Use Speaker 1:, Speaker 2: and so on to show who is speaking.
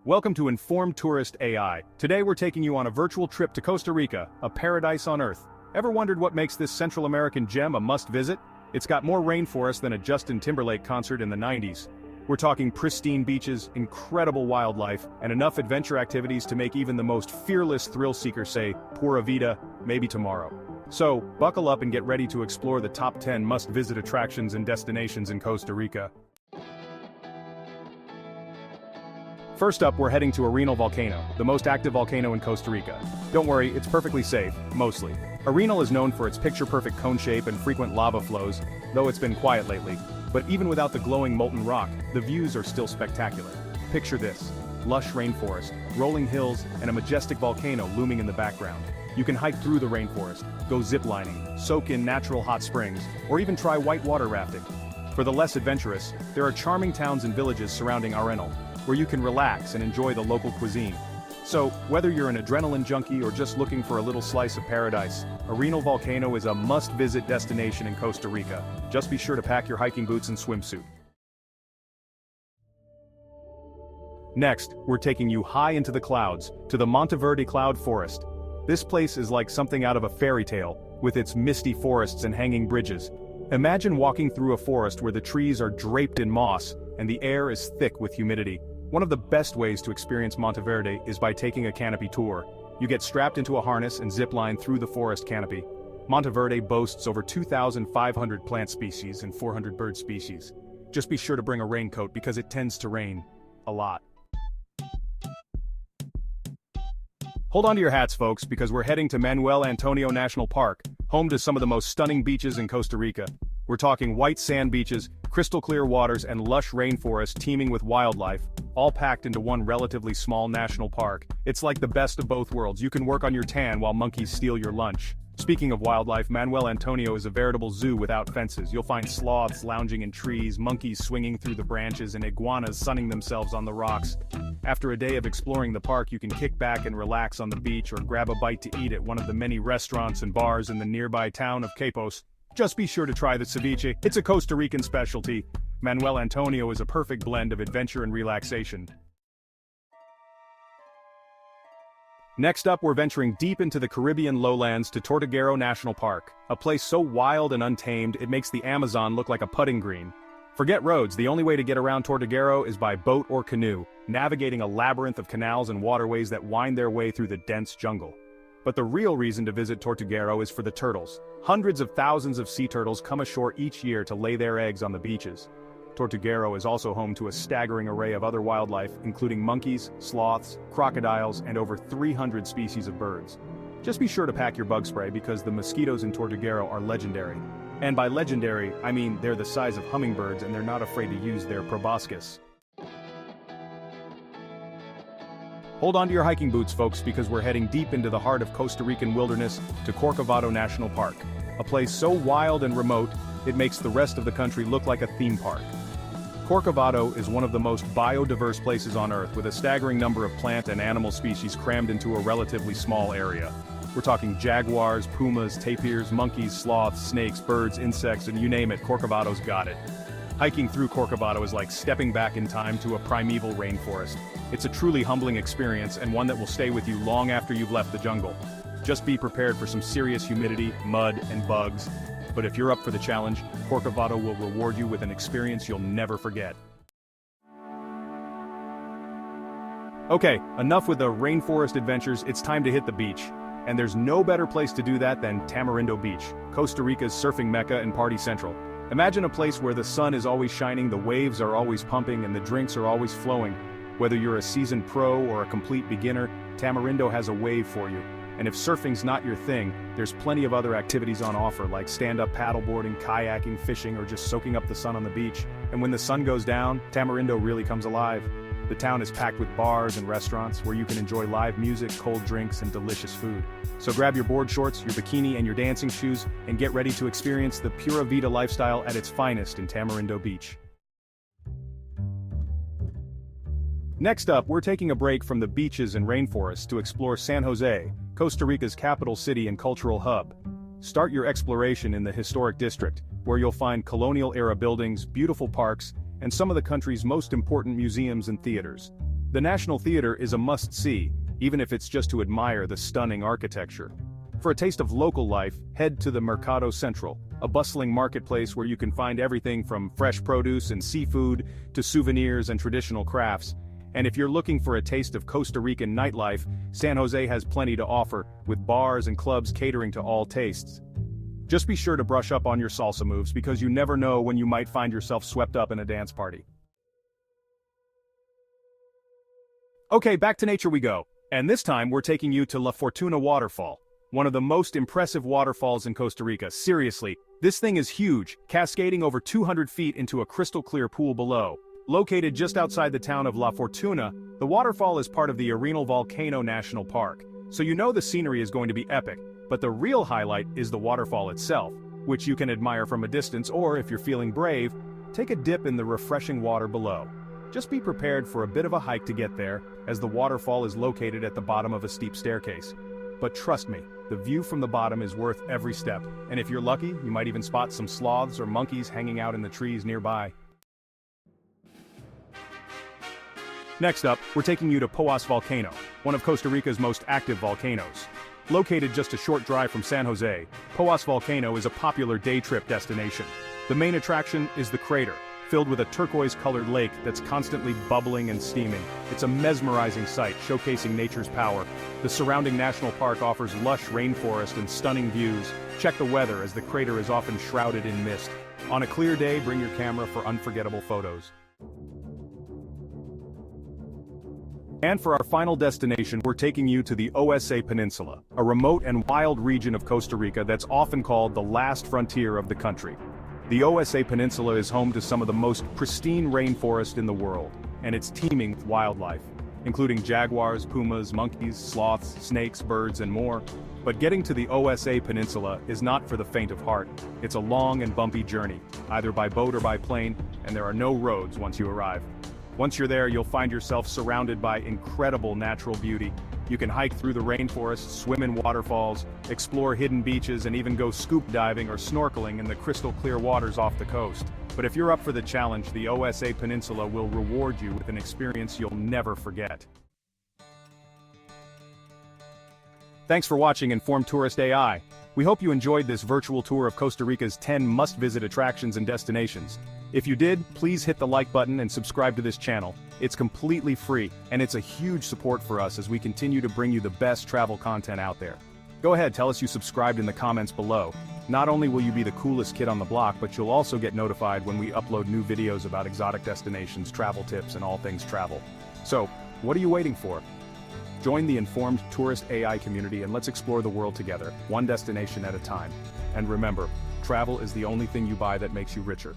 Speaker 1: Welcome to Informed Tourist A.I. Today we're taking you on a virtual trip to Costa Rica, a paradise on earth. Ever wondered what makes this Central American gem a must-visit? It's got more rainforest than a Justin Timberlake concert in the 90s. We're talking pristine beaches, incredible wildlife, and enough adventure activities to make even the most fearless thrill-seeker say, pura vida, maybe tomorrow. So, buckle up and get ready to explore the top 10 must-visit attractions and destinations in Costa Rica. First up, we're heading to Arenal Volcano, the most active volcano in Costa Rica. Don't worry, it's perfectly safe, mostly. Arenal is known for its picture-perfect cone shape and frequent lava flows, though it's been quiet lately. But even without the glowing molten rock, the views are still spectacular. Picture this: lush rainforest, rolling hills, and a majestic volcano looming in the background. You can hike through the rainforest, go ziplining, soak in natural hot springs, or even try whitewater rafting. For the less adventurous, there are charming towns and villages surrounding Arenal, where you can relax and enjoy the local cuisine. So, whether you're an adrenaline junkie or just looking for a little slice of paradise, Arenal Volcano is a must-visit destination in Costa Rica. Just be sure to pack your hiking boots and swimsuit. Next, we're taking you high into the clouds, to the Monteverde Cloud Forest. This place is like something out of a fairy tale, with its misty forests and hanging bridges. Imagine walking through a forest where the trees are draped in moss, and the air is thick with humidity. One of the best ways to experience Monteverde is by taking a canopy tour. You get strapped into a harness and zip line through the forest canopy. Monteverde boasts over 2,500 plant species and 400 bird species. Just be sure to bring a raincoat because it tends to rain a lot. Hold on to your hats, folks, because we're heading to Manuel Antonio National Park, home to some of the most stunning beaches in Costa Rica. We're talking white sand beaches, crystal clear waters, and lush rainforests teeming with wildlife, all packed into one relatively small national park. It's like the best of both worlds. You can work on your tan while monkeys steal your lunch. Speaking of wildlife, Manuel Antonio is a veritable zoo without fences. You'll find sloths lounging in trees, monkeys swinging through the branches, and iguanas sunning themselves on the rocks. After a day of exploring the park, you can kick back and relax on the beach or grab a bite to eat at one of the many restaurants and bars in the nearby town of Capos. Just be sure to try the ceviche. It's a Costa Rican specialty. Manuel Antonio is a perfect blend of adventure and relaxation. Next up, we're venturing deep into the Caribbean lowlands to Tortuguero National Park, a place so wild and untamed it makes the Amazon look like a putting green. Forget roads, the only way to get around Tortuguero is by boat or canoe, navigating a labyrinth of canals and waterways that wind their way through the dense jungle. But the real reason to visit Tortuguero is for the turtles. Hundreds of thousands of sea turtles come ashore each year to lay their eggs on the beaches. Tortuguero is also home to a staggering array of other wildlife, including monkeys, sloths, crocodiles, and over 300 species of birds. Just be sure to pack your bug spray because the mosquitoes in Tortuguero are legendary. And by legendary, I mean they're the size of hummingbirds and they're not afraid to use their proboscis. Hold on to your hiking boots, folks, because we're heading deep into the heart of Costa Rican wilderness to Corcovado National Park, a place so wild and remote, it makes the rest of the country look like a theme park. Corcovado is one of the most biodiverse places on Earth, with a staggering number of plant and animal species crammed into a relatively small area. We're talking jaguars, pumas, tapirs, monkeys, sloths, snakes, birds, insects, and you name it, Corcovado's got it. Hiking through Corcovado is like stepping back in time to a primeval rainforest. It's a truly humbling experience and one that will stay with you long after you've left the jungle. Just be prepared for some serious humidity, mud, and bugs. But if you're up for the challenge, Corcovado will reward you with an experience you'll never forget. Okay, enough with the rainforest adventures, it's time to hit the beach. And there's no better place to do that than Tamarindo Beach, Costa Rica's surfing mecca and party central. Imagine a place where the sun is always shining, the waves are always pumping, and the drinks are always flowing. Whether you're a seasoned pro or a complete beginner, Tamarindo has a wave for you. And if surfing's not your thing, there's plenty of other activities on offer like stand-up paddleboarding, kayaking, fishing, or just soaking up the sun on the beach. And when the sun goes down, Tamarindo really comes alive. The town is packed with bars and restaurants where you can enjoy live music, cold drinks, and delicious food. So grab your board shorts, your bikini, and your dancing shoes, and get ready to experience the Pura Vida lifestyle at its finest in Tamarindo Beach. Next up, we're taking a break from the beaches and rainforests to explore San José, Costa Rica's capital city and cultural hub. Start your exploration in the historic district, where you'll find colonial-era buildings, beautiful parks, and some of the country's most important museums and theaters. The National Theater is a must-see, even if it's just to admire the stunning architecture. For a taste of local life, head to the Mercado Central, a bustling marketplace where you can find everything from fresh produce and seafood to souvenirs and traditional crafts. And if you're looking for a taste of Costa Rican nightlife, San Jose has plenty to offer, with bars and clubs catering to all tastes. Just be sure to brush up on your salsa moves because you never know when you might find yourself swept up in a dance party. Okay, back to nature we go. And this time we're taking you to La Fortuna waterfall, one of the most impressive waterfalls in Costa Rica. Seriously, this thing is huge, cascading over 200 feet into a crystal-clear pool below. Located just outside the town of La Fortuna, the waterfall is part of the Arenal Volcano National Park, so you know the scenery is going to be epic, but the real highlight is the waterfall itself, which you can admire from a distance or, if you're feeling brave, take a dip in the refreshing water below. Just be prepared for a bit of a hike to get there, as the waterfall is located at the bottom of a steep staircase. But trust me, the view from the bottom is worth every step, and if you're lucky, you might even spot some sloths or monkeys hanging out in the trees nearby. Next up, we're taking you to Poás Volcano, one of Costa Rica's most active volcanoes. Located just a short drive from San Jose, Poás Volcano is a popular day trip destination. The main attraction is the crater, filled with a turquoise-colored lake that's constantly bubbling and steaming. It's a mesmerizing sight, showcasing nature's power. The surrounding national park offers lush rainforest and stunning views. Check the weather, as the crater is often shrouded in mist. On a clear day, bring your camera for unforgettable photos. And for our final destination, we're taking you to the Osa Peninsula, a remote and wild region of Costa Rica that's often called the last frontier of the country. The Osa Peninsula is home to some of the most pristine rainforest in the world, and it's teeming with wildlife, including jaguars, pumas, monkeys, sloths, snakes, birds, and more. But getting to the Osa Peninsula is not for the faint of heart. It's a long and bumpy journey, either by boat or by plane, and there are no roads once you arrive. Once you're there, you'll find yourself surrounded by incredible natural beauty. You can hike through the rainforest, swim in waterfalls, explore hidden beaches, and even go scuba diving or snorkeling in the crystal-clear waters off the coast. But if you're up for the challenge, the Osa Peninsula will reward you with an experience you'll never forget. Thanks for watching Informed Tourist A.I. We hope you enjoyed this virtual tour of Costa Rica's 10 must-visit attractions and destinations. If you did, please hit the like button and subscribe to this channel. It's completely free, and it's a huge support for us as we continue to bring you the best travel content out there. Go ahead, tell us you subscribed in the comments below. Not only will you be the coolest kid on the block, but you'll also get notified when we upload new videos about exotic destinations, travel tips, and all things travel. So, what are you waiting for? Join the Informed Tourist A.I. community and let's explore the world together, one destination at a time. And remember, travel is the only thing you buy that makes you richer.